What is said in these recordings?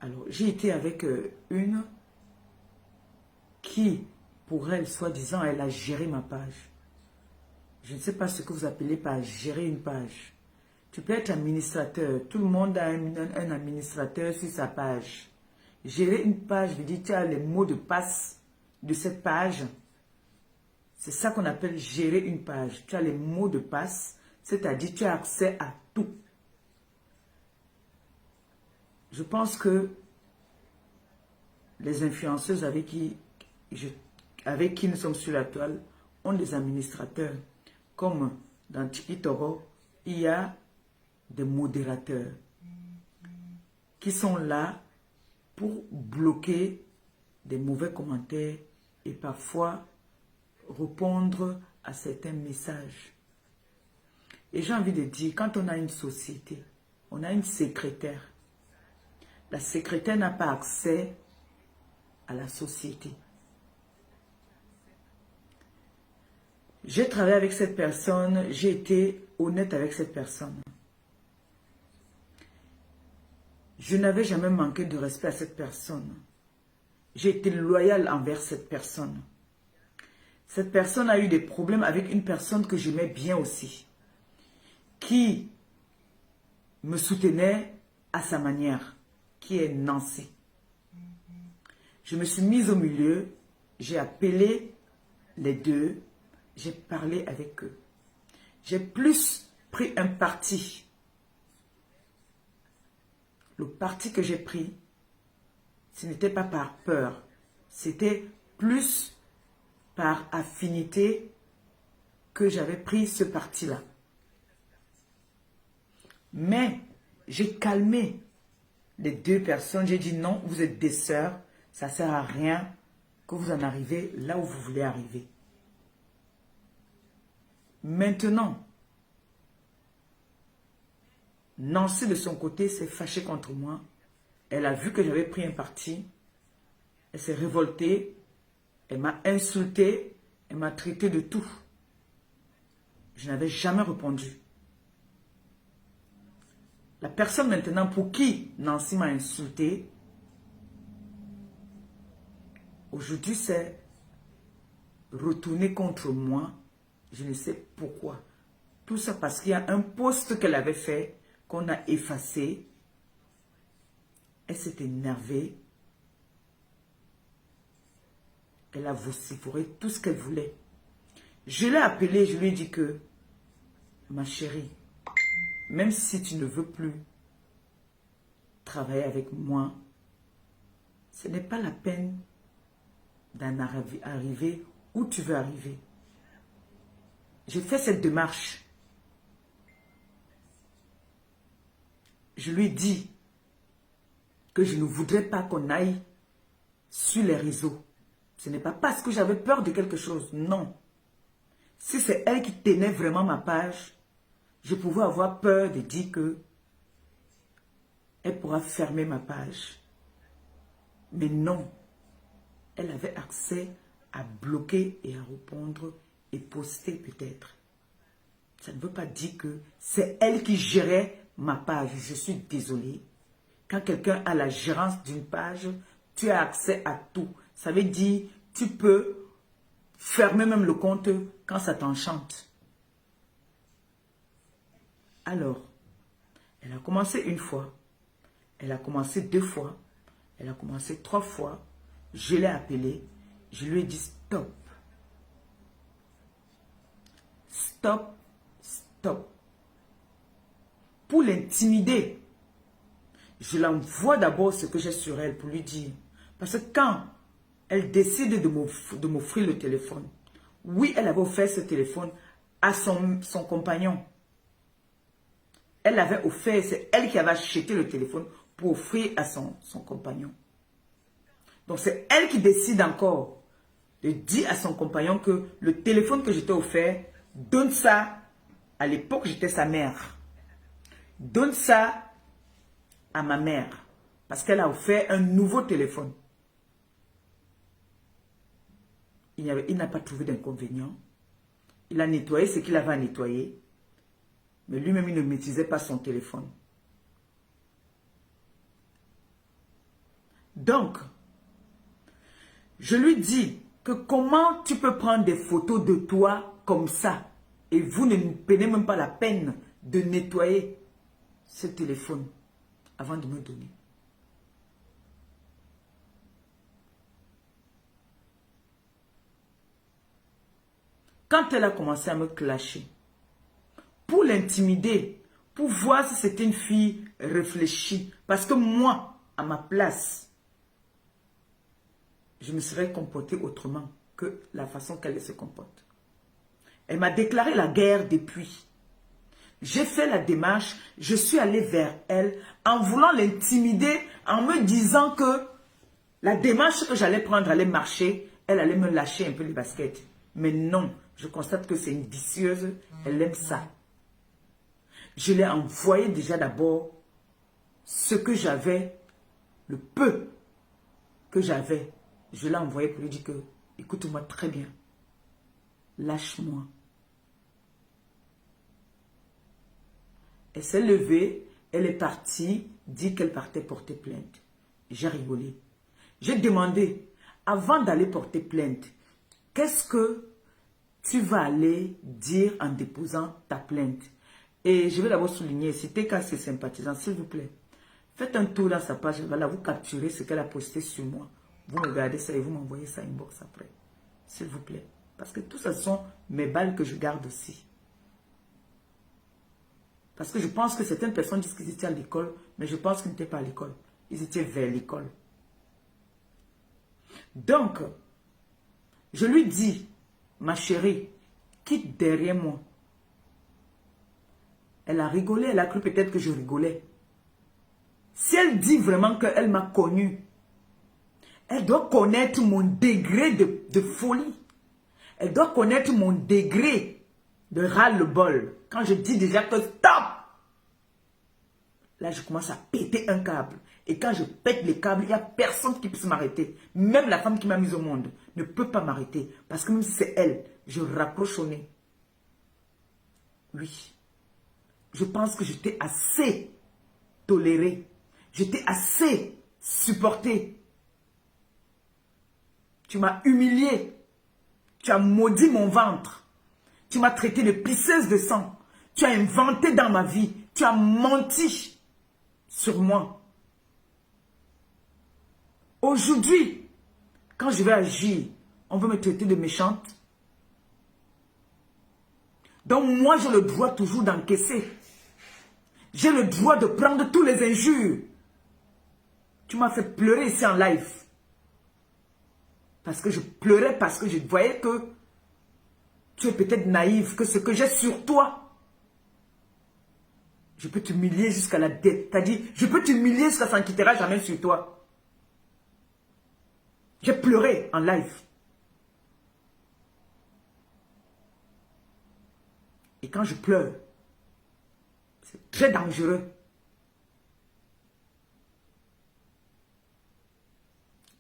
Alors, j'ai été avec une qui, pour elle, soi-disant, elle a géré ma page. Je ne sais pas ce que vous appelez par gérer une page. Tu peux être administrateur. Tout le monde a un administrateur sur sa page. Gérer une page veut dire tu as les mots de passe de cette page. C'est ça qu'on appelle gérer une page. Tu as les mots de passe, c'est-à-dire tu as accès à tout. Je pense que les influenceuses avec qui nous sommes sur la toile ont des administrateurs. Comme dans TikTok, il y a des modérateurs qui sont là pour bloquer des mauvais commentaires et parfois répondre à certains messages. Et j'ai envie de dire, quand on a une société, on a une secrétaire. La secrétaire n'a pas accès à la société. J'ai travaillé avec cette personne, j'ai été honnête avec cette personne. Je n'avais jamais manqué de respect à cette personne. J'ai été loyal envers cette personne. Cette personne a eu des problèmes avec une personne que j'aimais bien aussi, qui me soutenait à sa manière, qui est Nancy. Je me suis mise au milieu, j'ai appelé les deux, j'ai parlé avec eux. J'ai plus pris un parti. Le parti que j'ai pris, ce n'était pas par peur, c'était plus par affinité que j'avais pris ce parti-là. Mais j'ai calmé les deux personnes. J'ai dit non, vous êtes des sœurs, ça ne sert à rien que vous en arrivez là où vous voulez arriver. Maintenant, Nancy de son côté s'est fâchée contre moi. Elle a vu que j'avais pris un parti. Elle s'est révoltée. Elle m'a insulté. Elle m'a traité de tout. Je n'avais jamais répondu. La personne maintenant pour qui Nancy m'a insulté, aujourd'hui c'est retourné contre moi. Je ne sais pourquoi. Tout ça parce qu'il y a un post qu'elle avait fait qu'on a effacé. Elle s'est énervée. Elle a vociféré tout ce qu'elle voulait. Je l'ai appelée, je lui ai dit que, ma chérie, même si tu ne veux plus travailler avec moi, ce n'est pas la peine d'en arriver où tu veux arriver. J'ai fait cette démarche. Je lui ai dit que je ne voudrais pas qu'on aille sur les réseaux. Ce n'est pas parce que j'avais peur de quelque chose, non. Si c'est elle qui tenait vraiment ma page, je pouvais avoir peur de dire que elle pourra fermer ma page. Mais non, elle avait accès à bloquer et à répondre et poster peut-être. Ça ne veut pas dire que c'est elle qui gérait ma page. Je suis désolée. Quand quelqu'un a la gérance d'une page, tu as accès à tout. Ça veut dire tu peux fermer même le compte quand ça t'enchante. Alors, elle a commencé une fois. Elle a commencé 2 fois. Elle a commencé 3 fois. Je l'ai appelée. Je lui ai dit stop. Stop. Stop. Pour l'intimider, je l'envoie d'abord ce que j'ai sur elle pour lui dire. Parce que quand elle décide de m'offrir le téléphone, oui, elle avait offert ce téléphone à son compagnon. Elle l'avait offert, c'est elle qui avait acheté le téléphone pour offrir à son compagnon. Donc c'est elle qui décide encore de dire à son compagnon que le téléphone que je t'ai offert, donne ça, à l'époque j'étais sa mère. Donne ça à ma mère. Parce qu'elle a offert un nouveau téléphone. Il n'a pas trouvé d'inconvénient. Il a nettoyé ce qu'il avait à nettoyer. Mais lui-même, il ne maîtrisait pas son téléphone. Donc, je lui dis que comment tu peux prendre des photos de toi comme ça et vous ne prenez même pas la peine de nettoyer ce téléphone avant de me donner. Quand elle a commencé à me clasher, pour l'intimider, pour voir si c'était une fille réfléchie, parce que moi, à ma place, je me serais comportée autrement que la façon qu'elle se comporte. Elle m'a déclaré la guerre depuis. J'ai fait la démarche, je suis allée vers elle en voulant l'intimider, en me disant que la démarche que j'allais prendre allait marcher, elle allait me lâcher un peu les baskets. Mais non, je constate que c'est une vicieuse, elle aime ça. Je l'ai envoyé déjà d'abord ce que j'avais, le peu que j'avais. Je l'ai envoyé pour lui dire que, écoute-moi très bien, lâche-moi. Elle s'est levée, elle est partie, dit qu'elle partait porter plainte. J'ai rigolé. J'ai demandé, avant d'aller porter plainte, qu'est-ce que tu vas aller dire en déposant ta plainte? Et je vais d'abord souligner, c'était quand c'est sympathisant, s'il vous plaît. Faites un tour dans sa page, voilà, vous capturez ce qu'elle a posté sur moi. Vous regardez ça et vous m'envoyez ça inbox après. S'il vous plaît. Parce que tout ça sont mes balles que je garde aussi. Parce que je pense que certaines personnes disent qu'ils étaient à l'école, mais je pense qu'ils n'étaient pas à l'école. Ils étaient vers l'école. Donc, je lui dis, ma chérie, quitte derrière moi. Elle a rigolé, elle a cru peut-être que je rigolais. Si elle dit vraiment qu'elle m'a connu, elle doit connaître mon degré de folie. Elle doit connaître mon degré de ras-le-bol. Quand je dis déjà que stop, là je commence à péter un câble. Et quand je pète les câbles, il n'y a personne qui puisse m'arrêter. Même la femme qui m'a mise au monde ne peut pas m'arrêter. Parce que même si c'est elle, je raccroche au nez. Oui. Je pense que je t'ai assez toléré. Je t'ai assez supporté. Tu m'as humilié. Tu as maudit mon ventre. Tu m'as traité de pisseuse de sang. Tu as inventé dans ma vie. Tu as menti sur moi. Aujourd'hui, quand je vais agir, on veut me traiter de méchante. Donc moi, j'ai le droit toujours d'encaisser. J'ai le droit de prendre tous les injures. Tu m'as fait pleurer ici en live. Parce que je pleurais, parce que je voyais que tu es peut-être naïve, que ce que j'ai sur toi, je peux t'humilier jusqu'à la dette. T'as dit, je peux t'humilier jusqu'à ça ne quittera jamais sur toi. J'ai pleuré en live. Et quand je pleure, c'est très dangereux.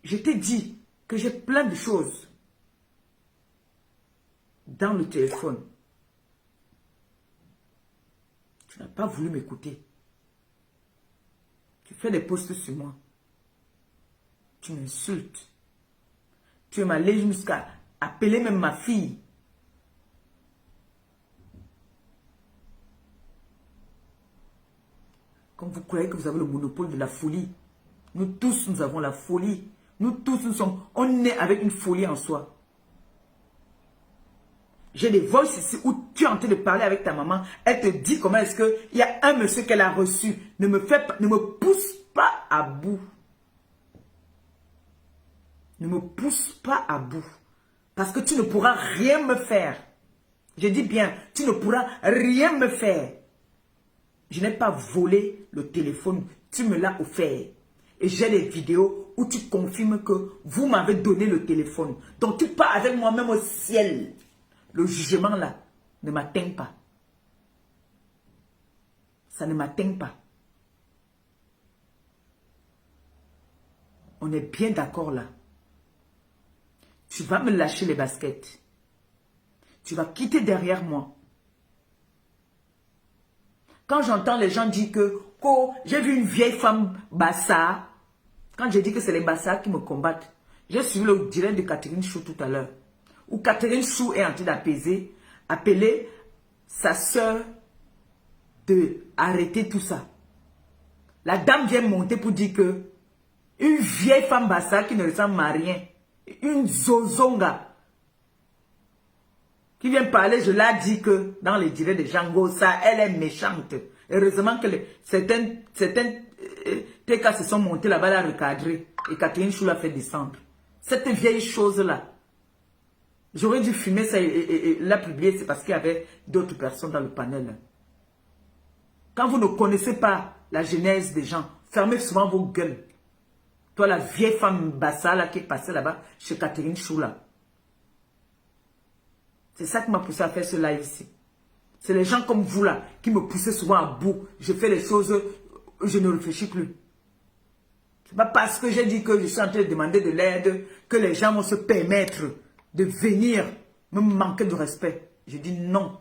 Je t'ai dit que j'ai plein de choses dans le téléphone. Tu n'as pas voulu m'écouter. Tu fais des posts sur moi. Tu m'insultes. Tu es allé jusqu'à appeler même ma fille. Comme vous croyez que vous avez le monopole de la folie. Nous tous, nous avons la folie. Nous tous, on est avec une folie en soi. J'ai des voices ici où tu es en train de parler avec ta maman. Elle te dit comment est-ce qu'il y a un monsieur qu'elle a reçu. Ne me pousse pas à bout. Ne me pousse pas à bout. Parce que tu ne pourras rien me faire. Je dis bien, tu ne pourras rien me faire. Je n'ai pas volé le téléphone. Tu me l'as offert. Et j'ai des vidéos où tu confirmes que vous m'avez donné le téléphone. Donc tu pars avec moi même au ciel. Le jugement là ne m'atteint pas. Ça ne m'atteint pas. On est bien d'accord là. Tu vas me lâcher les baskets. Tu vas quitter derrière moi. Quand j'entends les gens dire que oh, j'ai vu une vieille femme bassa, Quand j'ai dit que c'est les Bassa qui me combattent, j'ai suivi le direct de Catherine Chou tout à l'heure. Où Catherine Chou est en train d'apaiser, appeler sa soeur de arrêter tout ça. La dame vient monter pour dire que une vieille femme Bassa qui ne ressemble à rien, une zozonga, qui vient parler, je l'ai dit que dans les directs de Django, ça, elle est méchante. Heureusement que certains TK se sont montés là-bas, la recadrer. Et Catherine Chou l'a fait descendre. Cette vieille chose-là, j'aurais dû filmer ça et la publier, c'est parce qu'il y avait d'autres personnes dans le panel. Quand vous ne connaissez pas la genèse des gens, fermez souvent vos gueules. Toi, la vieille femme Bassa là, qui est passée là-bas, chez Catherine Chou là. C'est ça qui m'a poussé à faire ce live ici. C'est les gens comme vous là, qui me poussaient souvent à bout. Je fais les choses, je ne réfléchis plus. C'est pas parce que j'ai dit que je suis en train de demander de l'aide que les gens vont se permettre de venir me manquer de respect. Je dis non.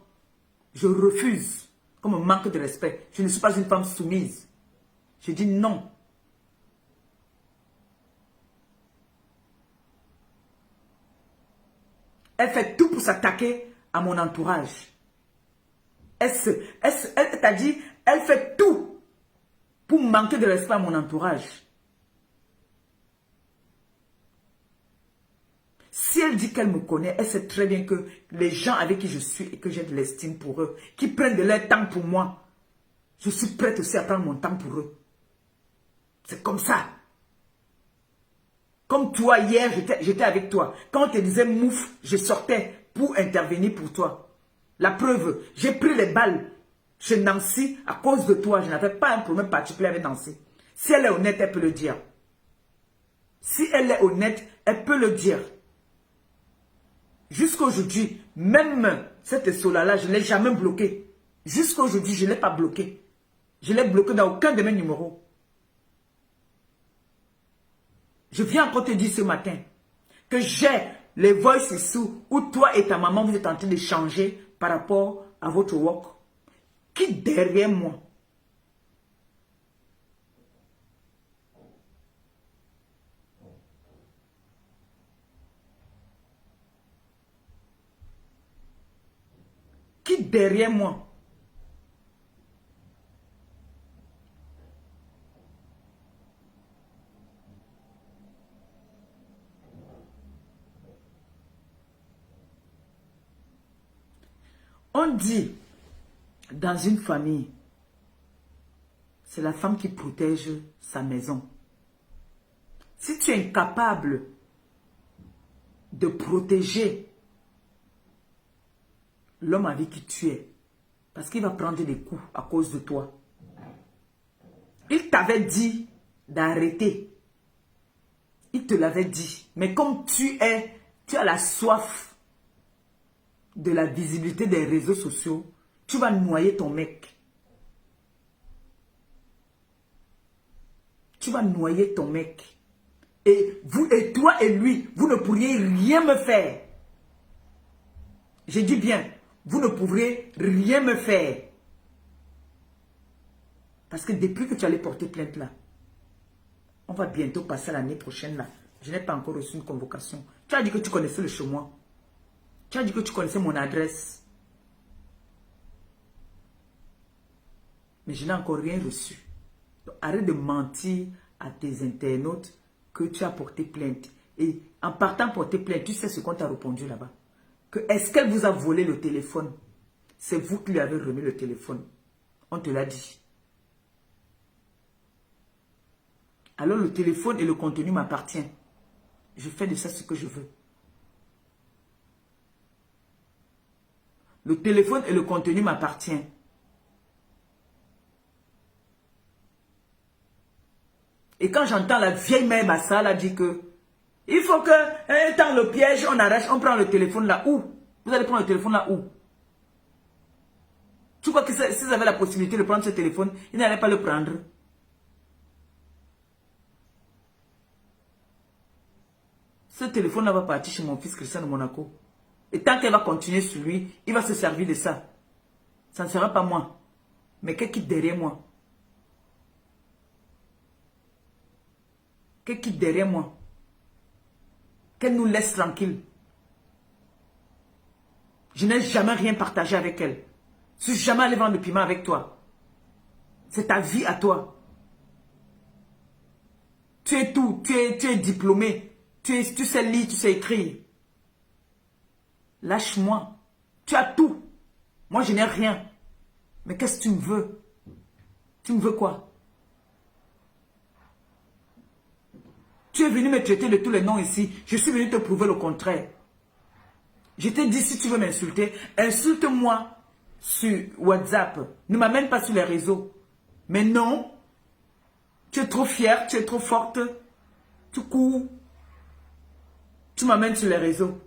Je refuse qu'on me manque de respect. Je ne suis pas une femme soumise. Je dis non. Elle fait tout pour s'attaquer à mon entourage. Elle t'a dit, elle fait tout pour manquer de respect à mon entourage. Si elle dit qu'elle me connaît, elle sait très bien que les gens avec qui je suis et que j'ai de l'estime pour eux, qui prennent de leur temps pour moi, je suis prête aussi à prendre mon temps pour eux. C'est comme ça. Comme toi, hier, j'étais avec toi. Quand on te disait mouf, je sortais pour intervenir pour toi. La preuve, j'ai pris les balles chez Nancy à cause de toi. Je n'avais pas un problème particulier avec Nancy. Si elle est honnête, elle peut le dire. Si elle est honnête, elle peut le dire. Jusqu'à aujourd'hui, même cette Sola-là, je ne l'ai jamais bloqué. Jusqu'à aujourd'hui, je ne l'ai pas bloqué. Je ne l'ai bloqué dans aucun de mes numéros. Je viens encore te dire ce matin que j'ai les voices sous où toi et ta maman vous êtes en train de changer par rapport à votre work. Qui derrière moi? Qui derrière moi? On dit, dans une famille, c'est la femme qui protège sa maison. Si tu es incapable de protéger l'homme avec qui tu es, parce qu'il va prendre des coups à cause de toi. Il t'avait dit d'arrêter. Il te l'avait dit. Mais comme tu as la soif de la visibilité des réseaux sociaux, tu vas noyer ton mec. Tu vas noyer ton mec. Et toi et lui, vous ne pourriez rien me faire. Je dis bien, vous ne pourrez rien me faire. Parce que depuis que tu allais porter plainte là, on va bientôt passer l'année prochaine là. Je n'ai pas encore reçu une convocation. Tu as dit que tu connaissais le chemin. Tu as dit que tu connaissais mon adresse. Mais je n'ai encore rien reçu. Donc, arrête de mentir à tes internautes que tu as porté plainte. Et en partant porter plainte, tu sais ce qu'on t'a répondu là-bas. Est-ce qu'elle vous a volé le téléphone? C'est vous qui lui avez remis le téléphone. On te l'a dit. Alors le téléphone et le contenu m'appartiennent. Je fais de ça ce que je veux. Le téléphone et le contenu m'appartiennent. Et quand j'entends la vieille mère Bassa là dit que il faut que, dans le piège, on arrache, on prend le téléphone là où? Vous allez prendre le téléphone là où? Tu crois que s'ils avaient la possibilité de prendre ce téléphone, ils n'allaient pas le prendre? Ce téléphone-là va partir chez mon fils Christian de Monaco. Et tant qu'elle va continuer sur lui, il va se servir de ça. Ça ne sera pas moi. Mais quelqu'un qui est derrière moi. qu'elle quitte derrière moi. Qu'elle nous laisse tranquille. Je n'ai jamais rien partagé avec elle. Je ne suis jamais allé vendre le piment avec toi. C'est ta vie à toi. Tu es tout. Tu es diplômé. Tu sais lire, tu sais écrire. Lâche-moi. Tu as tout. Moi, je n'ai rien. Mais qu'est-ce que tu me veux? Tu me veux quoi? Tu es venu me traiter de tous les noms ici. Je suis venu te prouver le contraire. Je t'ai dit, si tu veux m'insulter, insulte-moi sur WhatsApp. Ne m'amène pas sur les réseaux. Mais non, tu es trop fière, tu es trop forte. Tu cours. Tu m'amènes sur les réseaux.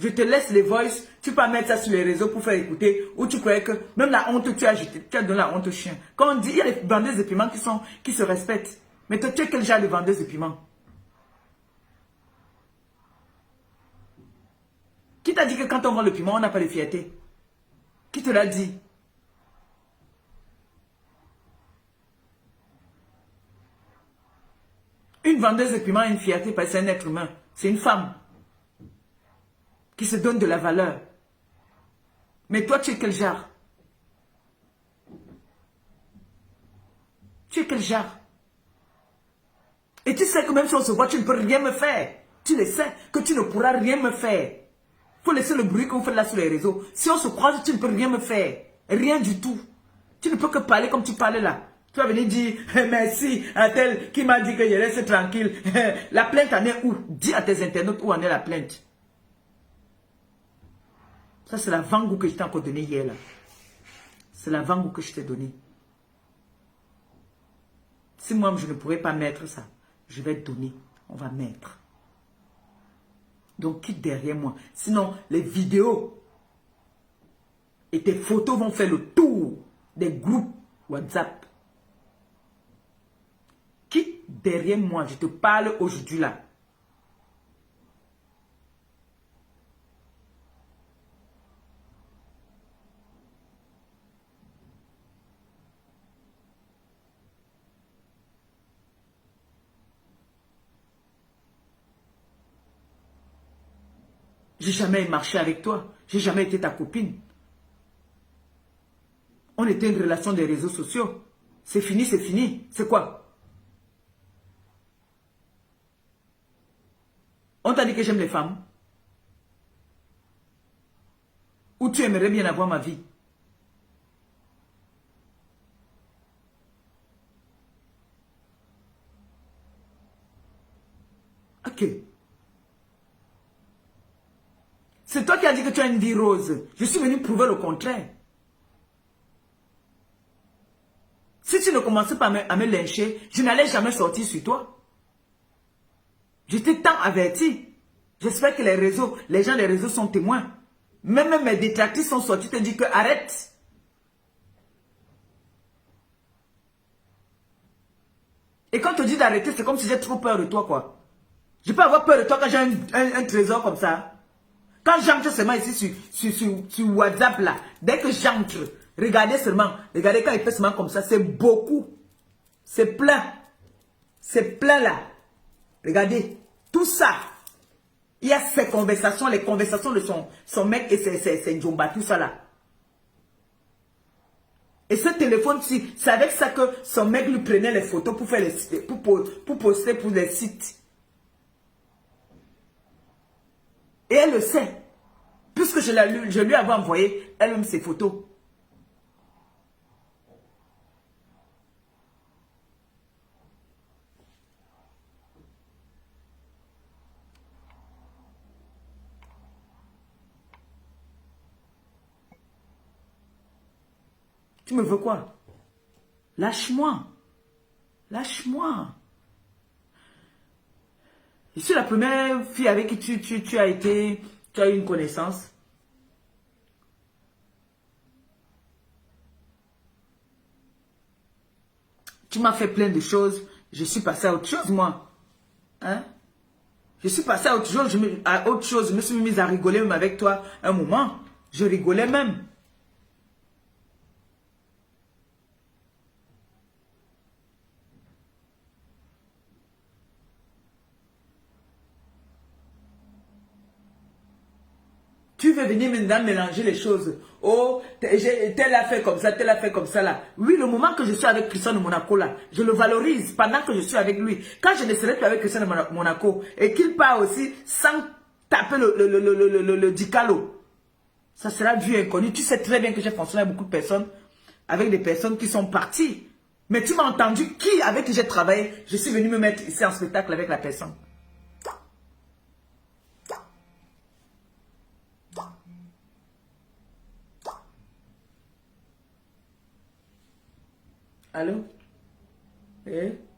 Je te laisse les voices. Tu peux mettre ça sur les réseaux pour faire écouter. Ou tu croyais que même la honte, tu as jeté. Tu as donné la honte au chien. Quand on dit, il y a les vendeuses de piments qui se respectent. Mais toi, tu es quel genre de vendeuse de piments? Qui t'a dit que quand on vend le piment, on n'a pas de fierté? Qui te l'a dit? Une vendeuse de piment a une fierté parce que c'est un être humain. C'est une femme qui se donne de la valeur. Mais toi, tu es quel genre? Tu es quel genre? Et tu sais que même si on se voit, tu ne peux rien me faire. Tu le sais que tu ne pourras rien me faire. Il faut laisser le bruit qu'on fait là sur les réseaux. Si on se croise, tu ne peux rien me faire. Rien du tout. Tu ne peux que parler comme tu parlais là. Tu vas venir dire merci à tel qui m'a dit que je reste tranquille. La plainte en est où? Dis à tes internautes où en est la plainte. Ça, c'est la vangou que je t'ai encore donnée hier là. C'est la vangou que je t'ai donnée. Si moi, je ne pourrais pas mettre ça, je vais te donner. On va mettre. Donc, quitte derrière moi. Sinon, les vidéos et tes photos vont faire le tour des groupes WhatsApp. Quitte derrière moi. Je te parle aujourd'hui là. J'ai jamais marché avec toi. J'ai jamais été ta copine. On était une relation des réseaux sociaux. C'est fini, c'est fini. C'est quoi? On t'a dit que j'aime les femmes? Ou tu aimerais bien avoir ma vie? Ok. C'est toi qui as dit que tu as une vie rose. Je suis venu prouver le contraire. Si tu ne commençais pas à me lyncher, je n'allais jamais sortir sur toi. Je t'ai tant averti. J'espère que les gens des réseaux sont témoins. Même mes détracteurs sont sortis te dire que arrête. Et quand on te dit d'arrêter, c'est comme si j'ai trop peur de toi, quoi. Je peux avoir peur de toi quand j'ai un trésor comme ça. Quand j'entre seulement ici sur WhatsApp là, dès que j'entre, regardez seulement, regardez quand il fait seulement comme ça, c'est beaucoup. C'est plein. C'est plein là. Regardez, tout ça. Il y a ces conversations, les conversations de son mec et ses Jomba, tout ça là. Et ce téléphone-ci, c'est avec ça que son mec lui prenait les photos pour faire pour poster pour les sites. Et elle le sait. Puisque je lui avais envoyé elle-même ses photos. Tu me veux quoi? Lâche-moi. Lâche-moi. Je suis la première fille avec qui tu as eu une connaissance. Tu m'as fait plein de choses. Je suis passé à autre chose, moi. Hein? Je suis passé à autre chose. Je me suis mise à rigoler même avec toi un moment. Je rigolais même. Tu veux venir maintenant mélanger les choses. Oh, tel a fait comme ça, tel a fait comme ça là. Oui, le moment que je suis avec Christian de Monaco là, je le valorise pendant que je suis avec lui. Quand je ne serai plus avec Christian de Monaco et qu'il part aussi sans taper le dicalo, ça sera vu inconnu. Tu sais très bien que j'ai fonctionné avec beaucoup de personnes, avec des personnes qui sont parties. Mais tu m'as entendu qui avec qui j'ai travaillé, je suis venu me mettre ici en spectacle avec la personne. Allô? Eh?